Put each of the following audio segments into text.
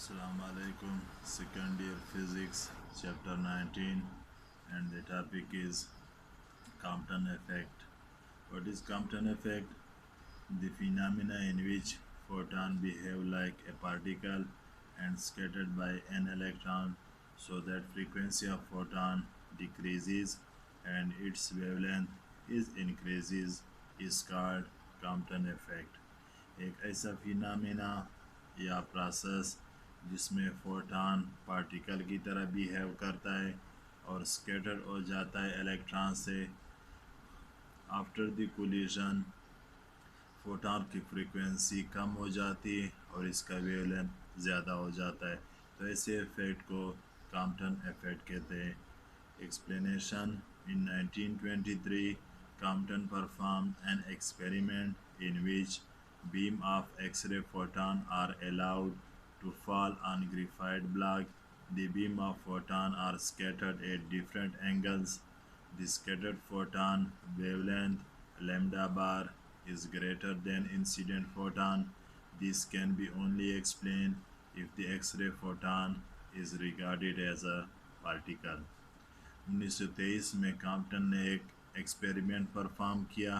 Assalamu alaikum. Second year physics, chapter 19, and the topic is Compton effect. What is Compton effect? The phenomena in which photon behave like a particle and scattered by an electron, so that frequency of photon decreases and its wavelength is increases, is called Compton effect. एक ऐसा phenomena या process जिसमें photon particle की तरह behave करता है और scatter हो जाता है इलेक्ट्रॉन से। आफ्टर द कोलिजन फोटॉन की फ्रीक्वेंसी कम हो जाती है और इसका वेवलेंथ ज़्यादा हो जाता है, तो ऐसे इफेक्ट को कॉम्पटन इफेक्ट कहते हैं। Explanation: in 1923 Compton performed an experiment in which beam of X-ray photon are allowed to fall on graphite block. The beam of photon are scattered at different angles. The scattered photon wavelength lambda bar is greater than incident photon. This can be only explained if the X-ray photon is regarded as a particle. 1923 में Compton ने एक experiment perform किया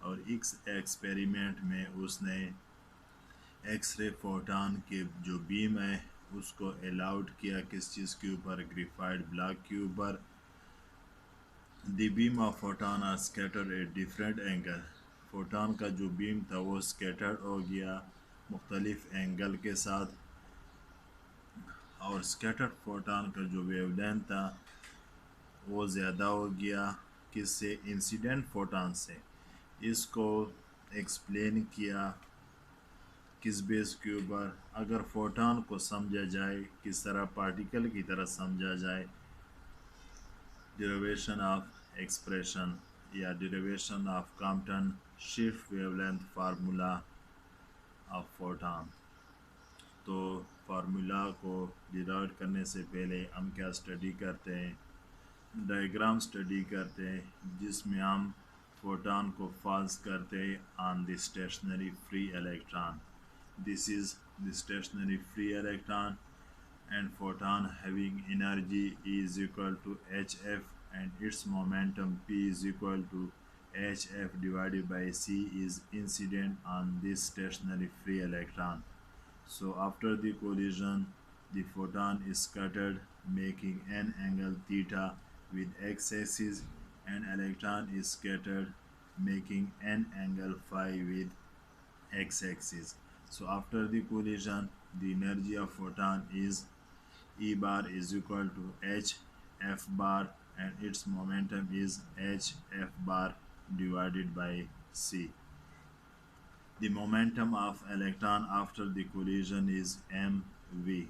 और इस experiment में उसने x ray photon के जो बीम है उसको अलाउड किया किस चीज़ के ऊपर, ग्रेफाइट ब्लॉक के ऊपर। The beam of photon are scattered at different angle. Photon का जो बीम था वो स्कैटर्ड हो गया मुख्तलिफ एंगल के साथ, और स्कैटर्ड फोटॉन का जो वेवलेंथ था वो ज़्यादा हो गया किससे, इंसिडेंट फोटॉन से। इसको एक्सप्लेन किया किस बेस के ऊपर, अगर फोटॉन को समझा जाए किस तरह पार्टिकल की तरह समझा जाए। डेरिवेशन ऑफ एक्सप्रेशन या derivation of Compton shift wavelength formula of photon. तो फार्मूला को डिराइव करने से पहले हम क्या स्टडी करते हैं, डायग्राम स्टडी करते हैं जिसमें हम फोटॉन को फॉल्स करते हैं on the stationary free electron. This is the stationary free electron and photon having energy E is equal to hf and its momentum P is equal to hf divided by C is incident on this stationary free electron. So after the collision, the photon is scattered making an angle theta with x-axis, and electron is scattered making an angle phi with x-axis. So after the collision, the energy of photon is E bar is equal to h f bar and its momentum is h f bar divided by C. The momentum of electron after the collision is mv.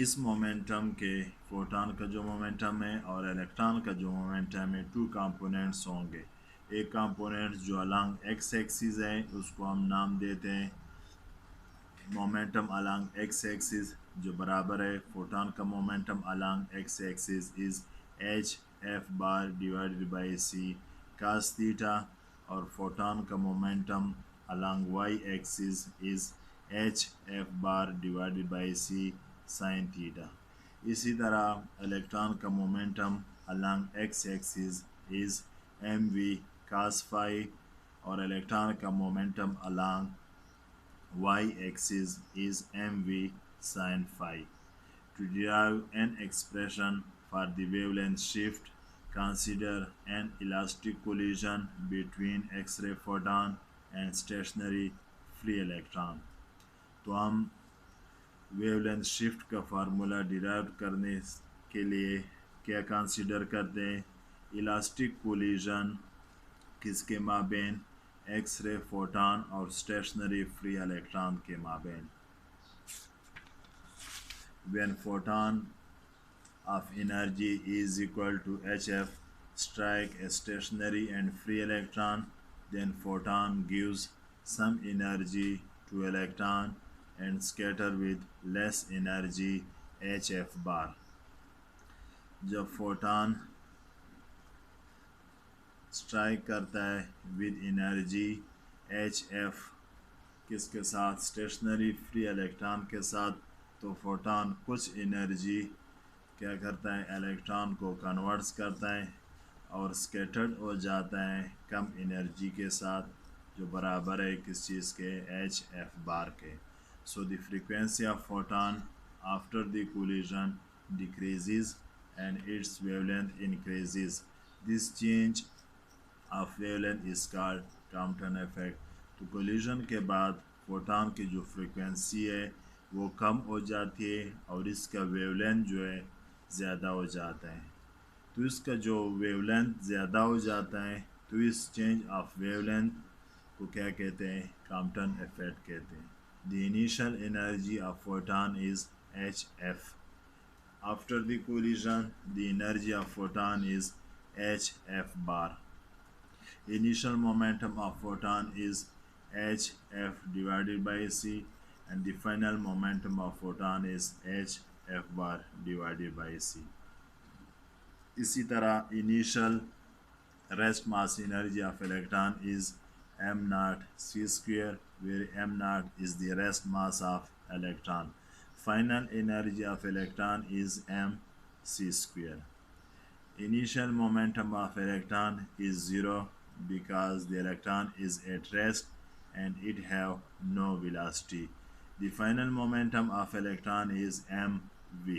इस momentum के photon का जो momentum है और electron का जो momentum है, two components होंगे। एक कंपोनेंट जो अलॉन्ग एक्स एक्सिस है उसको हम नाम देते हैं मोमेंटम अलॉन्ग एक्स एक्सिस, जो बराबर है फोटॉन का momentum along x axis is h f bar divided by c cos theta, और फोटॉन का momentum along y axis is h f bar divided by c sine theta. इसी तरह electron का momentum along x axis is m v cos phi, और electron का momentum along y-axis is mv sin phi. To derive an expression for the wavelength shift, consider an elastic collision between X-ray photon and stationary free electron. तो हम wavelength shift का formula derive करने के लिए क्या consider करते हैं, elastic collision किसके माबेन, एक्स-रे फोटॉन और स्टेशनरी फ्री इलेक्ट्रॉन के माबेन। When photon of energy is equal to hf strike a stationary and free electron, then photon gives some energy to electron and scatter with less energy hf bar. जब photon strike करता है with energy H F किसके साथ, stationery free electron के साथ। तो photon कुछ energy क्या करता है, इलेक्ट्रॉन को कन्वर्ट्स करता है और स्कैटर्ड हो जाता है कम एनर्जी के साथ, जो बराबर है किस चीज़ के, एच एफ बार के। So the frequency of photon after the collision decreases and it's wavelength increases. This change of wavelength is called Compton effect. तो कोलिजन के बाद फोटॉन की जो फ्रीक्वेंसी है वो कम हो जाती है और इसका वेवलेंथ जो है ज़्यादा हो जाता है। तो इसका जो वेवलेंथ ज़्यादा हो जाता है तो इस चेंज ऑफ वेवलेंथ को क्या कहते हैं, कॉम्पटन इफेक्ट कहते हैं। The initial energy of photon is h F. After the collision the energy of photon is h f bar. Initial momentum of photon is hf divided by c, and the final momentum of photon is hf bar divided by c. इसी तरह initial rest mass energy of electron is m naught c square, where m naught is the rest mass of electron. Final energy of electron is m c square. Initial momentum of electron is 0 because the electron is at rest and it have no velocity. The final momentum of electron is mv.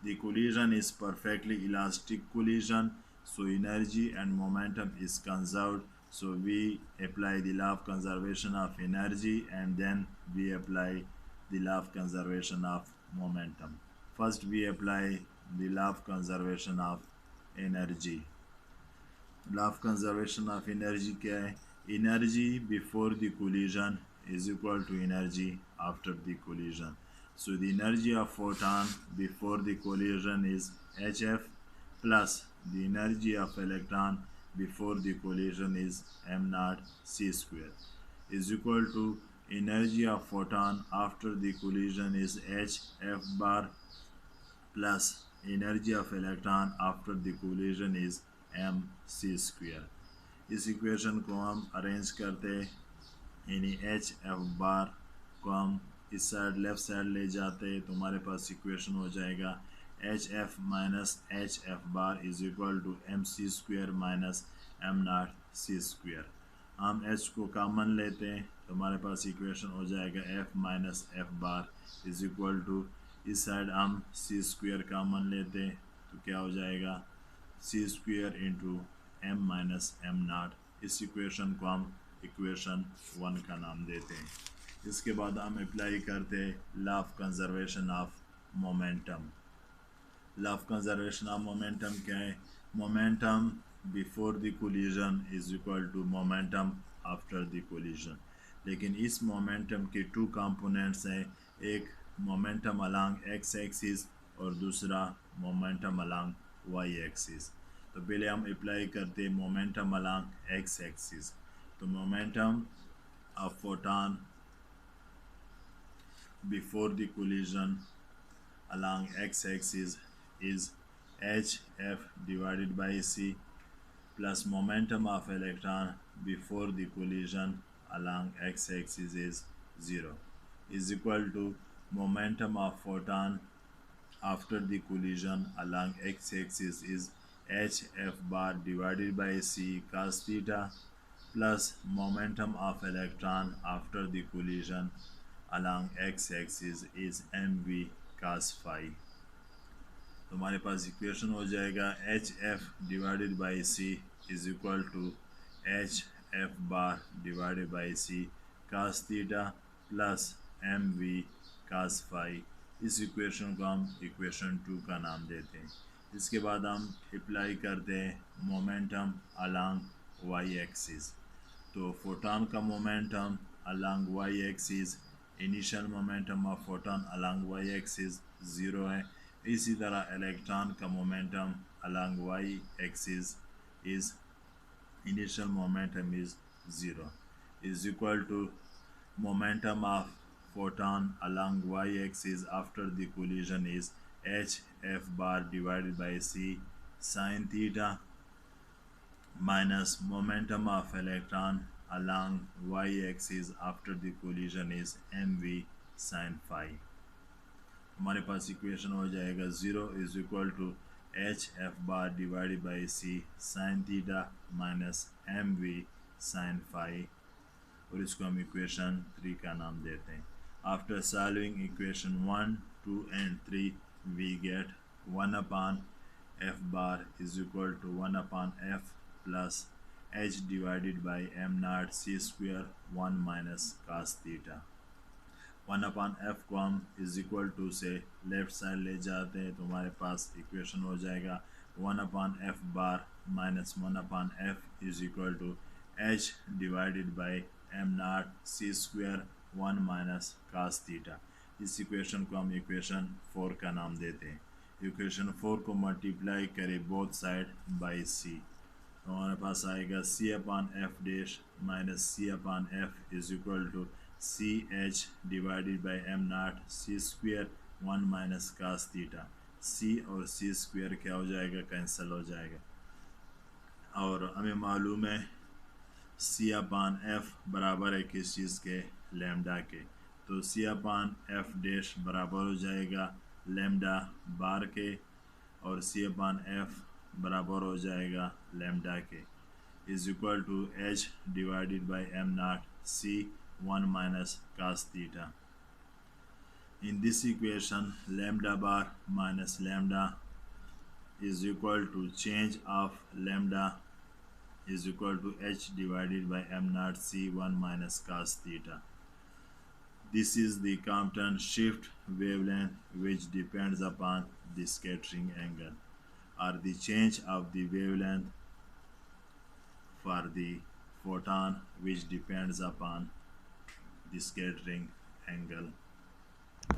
The collision is perfectly elastic collision, so energy and momentum is conserved. So we apply the law of conservation of energy and then we apply the law of conservation of momentum. First we apply the law of conservation of energy. Law of conservation of energy क्या है, energy before the collision is equal to energy after the collision. So the energy of photon before the collision is hf plus the energy of electron before the collision is m naught c square is equal to energy of photon after the collision is hf bar plus energy of electron after the collision is m c square. इस equation को हम arrange करते यानी H f बार को हम इस side left side ले जाते हैं तो हमारे पास इक्वेशन हो जाएगा h f minus h f bar is equal to m c square minus M naught C square. हम एच को कॉमन लेते हैं तो हमारे पास इक्वेशन हो जाएगा f minus f bar is equal to, इस साइड हम सी स्क्वेयर कॉमन लेते हैं तो क्या हो जाएगा C square into M minus M naught. इस इक्वेशन को हम इक्वेशन 1 का नाम देते हैं। इसके बाद हम अप्लाई करते हैं law of conservation of momentum. Law of conservation of momentum क्या है, momentum before the collision is equal to momentum after the collision. लेकिन इस मोमेंटम के 2 कंपोनेंट्स हैं, एक मोमेंटम अलोंग एक्स एक्सिस और दूसरा मोमेंटम अलोंग वाई एक्सिस। तो पहले हम अप्लाई करते हैं मोमेंटम अलोंग एक्स एक्सिस। तो momentum of photon before the collision along x-axis is hf divided by c plus momentum of electron before the collision along x-axis is 0 is equal to momentum of photon after the collision along x-axis is hf bar divided by c cos theta plus momentum of electron after the collision along x-axis is mv cos phi। तो हमारे पास equation हो जाएगा h f divided by c is equal to h f bar divided by c cos theta plus m v cos phi. इस equation को हम equation 2 का नाम देते हैं। इसके बाद हम अप्लाई करते हैं मोमेंटम अलोंग वाई एक्सिस। तो फोटॉन का momentum along y axis, initial momentum of photon along y axis 0 है। इसी तरह इलेक्ट्रॉन का momentum along y axis is initial momentum is 0 is equal to momentum of photon along y axis after the collision is h f bar divided by c sine theta minus momentum of electron along y-axis after the collision is mv sin phi। हमारे पास equation हो जाएगा 0 is equal to h f bar divided by c sine theta minus m v sine phi, और इसको हम equation 3 का नाम देते हैं। After solving equation 1, 2 and 3 we get 1 upon f bar is equal to 1 upon f plus h divided by M naught C square 1 minus cos theta. 1 upon f को हम is equal to से left side ले जाते हैं तो हमारे पास equation हो जाएगा 1 upon f bar minus 1 upon F is equal to h divided by M naught C square 1 minus cos theta. इस इक्वेशन को हम इक्वेशन 4 का नाम देते हैं। इक्वेशन 4 को मल्टीप्लाई करें बोथ साइड बाई सी तो हमारे पास आएगा C upon F dash minus C upon F is equal to C H divided by M naught C square 1 minus cos theta. C और सी स्क्वेयर क्या हो जाएगा, कैंसिल हो जाएगा। और हमें मालूम है सी अपॉन एफ बराबर है किस चीज़ के, लैम्डा के, तो सी अपॉन एफ डैश बराबर हो जाएगा लैम्डा बार के, और सी अपॉन एफ बराबर हो जाएगा लैम्डा के is equal to h divided by M naught c 1 minus cos theta. In this equation lambda bar minus lambda is equal to change of lambda is equal to h divided by m naught c 1 minus cos theta. This is the Compton shift wavelength which depends upon the scattering angle, or the change of the wavelength for the photon which depends upon the scattering angle.